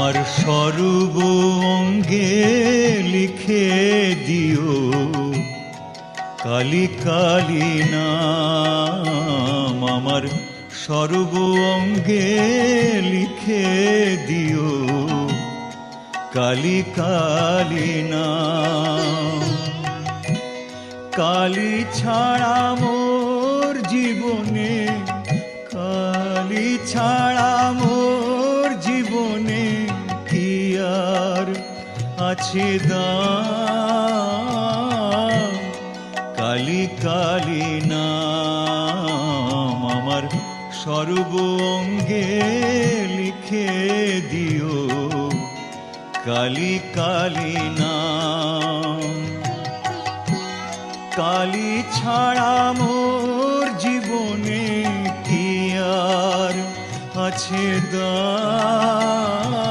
আমার সর্ব অঙ্গে লিখে দিও কালী কালী নাম। আমার সর্ব অঙ্গে লিখে দিও কালী কালী নাম। কালী ছাড়া মোর জীবনে, কালী ছাড়া মোর জীবনে কি আর আছে দাম। কালী কালী নাম আমার সর্ব অঙ্গে লিখে দিও কালী কালী নাম। কালী ছাড়া মোর জীবনে কি আর আছে দাম।